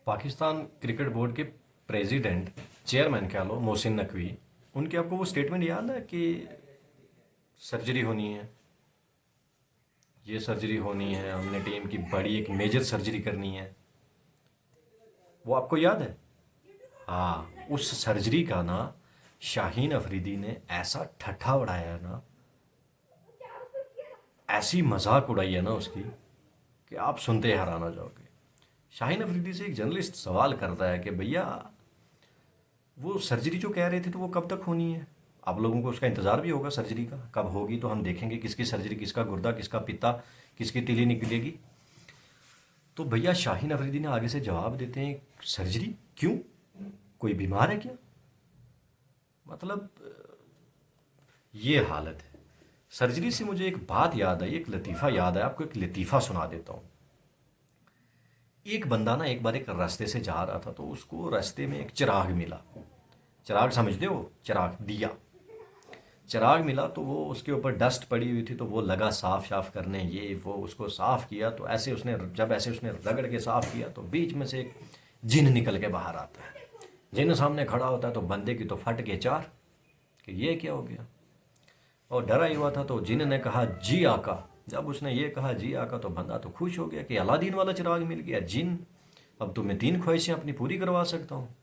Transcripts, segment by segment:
Pakistan cricket board के president chairman कह लो मोहसिन नकवी। उनके आपको वो स्टेटमेंट याद है कि सर्जरी होनी है, ये सर्जरी होनी है, हमने टीम की बड़ी एक मेजर सर्जरी करनी है। वो आपको याद है? हाँ, उस सर्जरी का ना शाहीन अफरीदी ने ऐसा ठट्ठा उड़ाया है ना, ऐसी मजाक उड़ाई है ना उसकी कि आप सुनते हैरान हो जाओगे। शाहीन अफरीदी से एक जर्नलिस्ट सवाल करता है कि भैया वो सर्जरी जो कह रहे थे तो वो कब तक होनी है? आप लोगों को उसका इंतज़ार भी होगा, सर्जरी का कब होगी तो हम देखेंगे किसकी सर्जरी, किसका गुर्दा, किसका पित्ता, किसकी तीली निकलेगी। तो भैया शाहीन अफरीदी ने आगे से जवाब देते हैं, सर्जरी क्यों, कोई बीमार है क्या? मतलब ये हालत है। सर्जरी से मुझे एक बात याद आई, एक लतीफ़ा याद आया, आपको एक लतीफ़ा सुना देता हूँ। एक बंदा ना एक बार एक रास्ते से जा रहा था तो उसको रास्ते में एक चिराग मिला। चिराग समझते हो? चिराग, दिया। चिराग मिला तो वो उसके ऊपर डस्ट पड़ी हुई थी तो वो लगा साफ साफ करने, ये वो उसको साफ किया तो ऐसे उसने, जब ऐसे उसने रगड़ के साफ किया तो बीच में से एक जिन निकल के बाहर आता है। जिन सामने खड़ा होता है तो बंदे की तो फट के चार कि ये क्या हो गया। और डरा ही हुआ था तो जिन ने कहा जी आका। जब उसने ये कहा जी आका तो बंदा तो खुश हो गया कि अलादीन वाला चिराग मिल गया। जिन, अब तो मैं 3 ख्वाहिशें अपनी पूरी करवा सकता हूँ।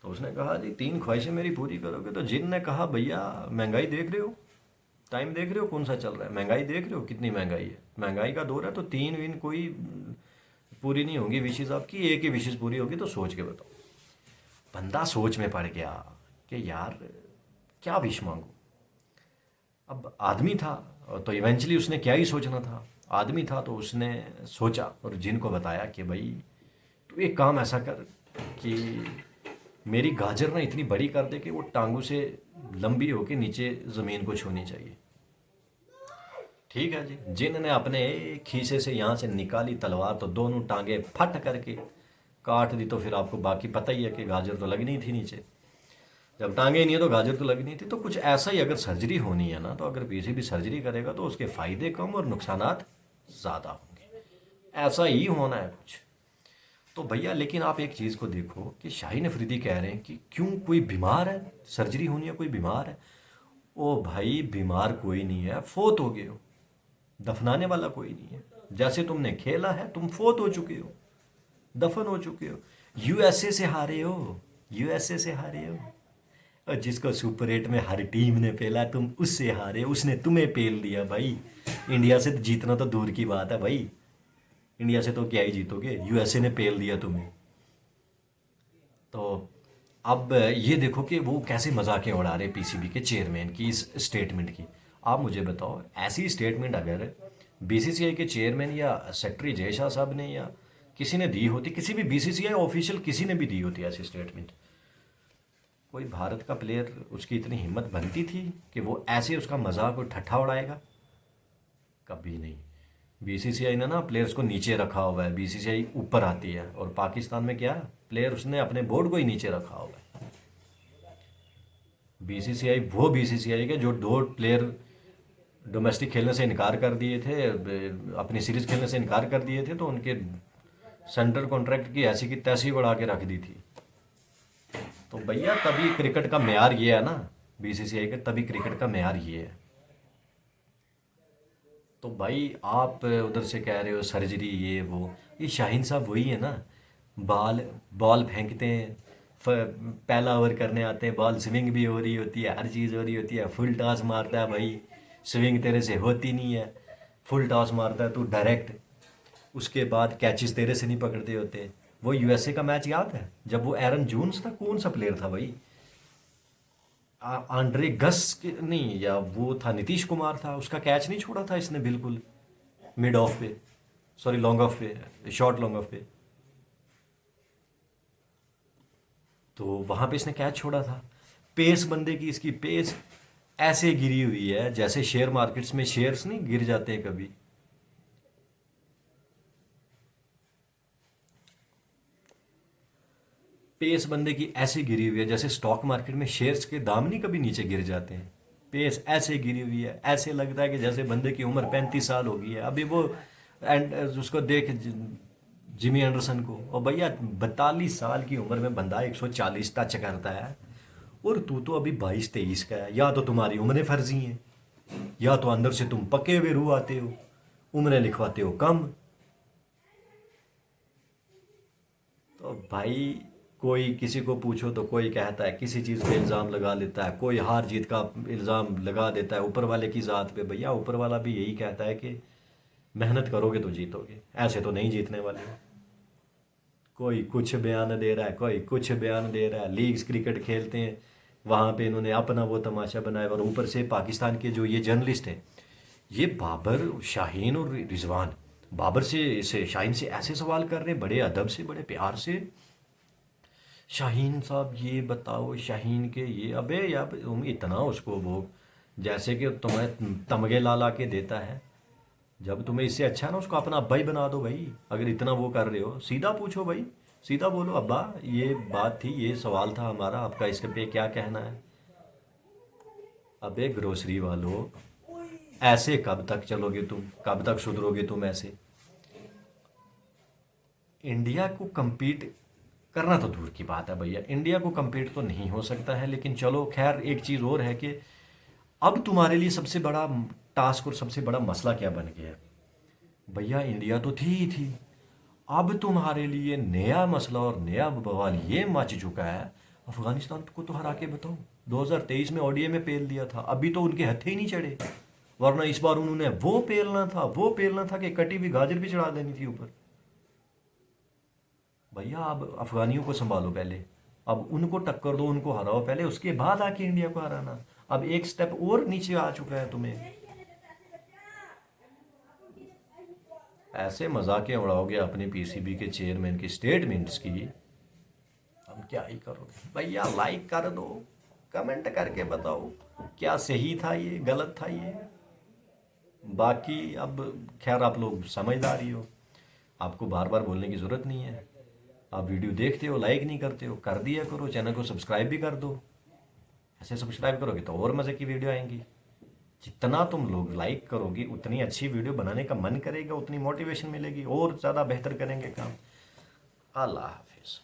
तो उसने कहा जी 3 ख्वाहिशें मेरी पूरी करोगे? तो जिन ने कहा भैया महंगाई देख रहे हो, टाइम देख रहे हो कौन सा चल रहा है, महंगाई देख रहे हो कितनी महंगाई है, महंगाई का दौर है तो 3 विन कोई पूरी नहीं होंगी विशेष आपकी, एक ही विशेष पूरी होगी तो सोच के बताओ। बंदा सोच में पड़ गया कि यार क्या विश मांगू। अब आदमी था तो इवेंचुअली उसने क्या ही सोचना था, आदमी था तो उसने सोचा और जिन को बताया कि भाई तू एक काम ऐसा कर कि मेरी गाजर ना इतनी बड़ी कर दे कि वो टांगों से लंबी होके नीचे ज़मीन को छूनी चाहिए। ठीक है जी। जिन ने अपने एक खीसे से यहाँ से निकाली तलवार तो दोनों टांगे फट करके काट दी। तो फिर आपको बाकी पता ही है कि गाजर तो लगनी थी नीचे। जब टांगे ही नहीं है तो गाजर तो लगनी थी। तो कुछ ऐसा ही अगर सर्जरी होनी है ना, तो अगर किसी भी सर्जरी करेगा तो उसके फ़ायदे कम और नुकसानात ज़्यादा होंगे। ऐसा ही होना है कुछ। तो भैया लेकिन आप एक चीज़ को देखो कि शाहीन अफरीदी कह रहे हैं कि क्यों, कोई बीमार है, सर्जरी होनी है, कोई बीमार है। ओ भाई बीमार कोई नहीं है, फोत हो गए हो, दफनाने वाला कोई नहीं है। जैसे तुमने खेला है तुम फोत हो चुके हो, दफन हो चुके हो। यूएसए से हारे हो, यूएसए से हारे हो। और जिसको सुपर 8 में हर टीम ने पेला तुम उससे हारे, उसने तुम्हें पेल दिया भाई। इंडिया से तो जीतना तो दूर की बात है भाई, इंडिया से तो क्या ही जीतोगे, यूएसए ने पेल दिया तुम्हें। तो अब ये देखो कि वो कैसे मजाकें उड़ा रहे पीसीबी के चेयरमैन की इस स्टेटमेंट की। आप मुझे बताओ ऐसी स्टेटमेंट अगर बीसीसीआई के चेयरमैन या सेक्रेटरी जय शाह साहब ने या किसी ने दी होती, किसी भी बीसीसीआई ऑफिशियल किसी ने भी दी होती ऐसी स्टेटमेंट, कोई भारत का प्लेयर उसकी इतनी हिम्मत बनती थी कि वो ऐसे उसका मजाक और ठट्ठा उड़ाएगा? कभी नहीं। बीसीसीआई ने ना प्लेयर्स को नीचे रखा हुआ है, बीसीसीआई ऊपर आती है। और पाकिस्तान में क्या, प्लेयर उसने अपने बोर्ड को ही नीचे रखा हुआ है। बीसीसीआई वो बीसीसीआई के जो 2 प्लेयर डोमेस्टिक खेलने से इनकार कर दिए थे, अपनी सीरीज खेलने से इनकार कर दिए थे, तो उनके सेंट्रल कॉन्ट्रैक्ट की ऐसी की तैसी बढ़ा के रख दी थी। तो भैया तभी क्रिकेट का मैार ये है ना, बीसीसीआई का तभी क्रिकेट का मैार ये है। तो भाई आप उधर से कह रहे हो सर्जरी ये वो, ये शाहीन साहब वही है ना, बॉल बॉल फेंकते हैं, पहला ओवर करने आते हैं, बॉल स्विंग भी हो रही होती है, हर चीज़ हो रही होती है, फुल टॉस मारता है भाई, स्विंग तेरे से होती नहीं है, फुल टॉस मारता है तू डायरेक्ट, उसके बाद कैचेस तेरे से नहीं पकड़ते होते। वो यूएसए का मैच याद है जब वो एरन जून्स था, कौन सा प्लेयर था भाई, आंड्रे गस के नहीं, या वो था नीतीश कुमार था, उसका कैच नहीं छोड़ा था इसने बिल्कुल मिड ऑफ पे, सॉरी लॉन्ग ऑफ पे, शॉर्ट लॉन्ग ऑफ पे। तो वहां पे इसने कैच छोड़ा था। पेस बंदे की, इसकी पेस ऐसे गिरी हुई है जैसे शेयर मार्केट्स में शेयर्स नहीं गिर जाते हैं कभी। पेस बंदे की ऐसे गिरी हुई है जैसे स्टॉक मार्केट में शेयर्स के दाम नहीं कभी नीचे गिर जाते हैं। पेस ऐसे गिरी हुई है, ऐसे लगता है कि जैसे बंदे की उम्र 35 साल हो गई है अभी वो। एंड उसको देख जिमी एंडरसन को। और भैया 42 साल की उम्र में बंदा 140 टच करता है, और तू तो अभी 22-23 का है। या तो तुम्हारी उम्रें फर्जी हैं, या तो अंदर से तुम पके हुए रूह आते हो, उम्रें लिखवाते हो कम। तो भाई कोई किसी को पूछो तो कोई कहता है किसी चीज़ पे इल्ज़ाम लगा लेता है, कोई हार जीत का इल्ज़ाम लगा देता है ऊपर वाले की ज़ात पे। भैया ऊपर वाला भी यही कहता है कि मेहनत करोगे तो जीतोगे, ऐसे तो नहीं जीतने वाले हो। कोई कुछ बयान दे रहा है, कोई कुछ बयान दे रहा है। लीग्स क्रिकेट खेलते हैं, वहाँ पे इन्होंने अपना वो तमाशा बनाया। और ऊपर से पाकिस्तान के जो ये जर्नलिस्ट हैं, ये बाबर, शाहीन और रिजवान, बाबर से शाहीन से ऐसे सवाल कर रहे हैं, बड़े अदब से, बड़े प्यार से। शाहीन साहब ये बताओ, शाहीन के ये, अबे यार तुम इतना उसको वो, जैसे कि तुम्हें तमगे ला ला के देता है। जब तुम्हें इससे अच्छा है ना, उसको अपना अब्बा ही बना दो भाई। अगर इतना वो कर रहे हो, सीधा पूछो भाई, सीधा बोलो अब्बा ये बात थी, ये सवाल था हमारा, आपका इस पे क्या कहना है। अबे ग्रोसरी वालों, ऐसे कब तक चलोगे तुम, कब तक सुधरोगे तुम ऐसे। इंडिया को compete करना तो दूर की बात है भैया, इंडिया को compete तो नहीं हो सकता है। लेकिन चलो खैर, एक चीज़ और है कि अब तुम्हारे लिए सबसे बड़ा टास्क और सबसे बड़ा मसला क्या बन गया है भैया। इंडिया तो थी ही थी, अब तुम्हारे लिए नया मसला और नया बवाल ये मच चुका है। अफगानिस्तान को तो हरा के बताओ, 2023 में ओडीआई में पेल दिया था, अभी तो उनके हथे ही नहीं चढ़े। वरना इस बार उन्होंने वो पेलना था, वो पेलना था कि कटी हुई गाजर भी चढ़ा देनी थी ऊपर। भैया अब अफगानियों को संभालो पहले, अब उनको टक्कर दो, उनको हराओ पहले, उसके बाद आके इंडिया को हराना। अब एक स्टेप और नीचे आ चुका है तुम्हें। ऐसे मजाके उड़ाओगे अपनी पीसीबी के चेयरमैन की स्टेटमेंट्स की, हम क्या ही करोगे। भैया लाइक कर दो, कमेंट करके बताओ क्या सही था ये, गलत था ये। बाकी अब खैर आप लोग समझदार ही हो, आपको बार बार बोलने की ज़रूरत नहीं है। आप वीडियो देखते हो, लाइक नहीं करते हो, कर दिया करो। चैनल को सब्सक्राइब भी कर दो, ऐसे सब्सक्राइब करोगे तो और मज़े की वीडियो आएंगी। जितना तुम लोग लाइक करोगे उतनी अच्छी वीडियो बनाने का मन करेगा, उतनी मोटिवेशन मिलेगी, और ज़्यादा बेहतर करेंगे काम। अल्लाह हाफिज़।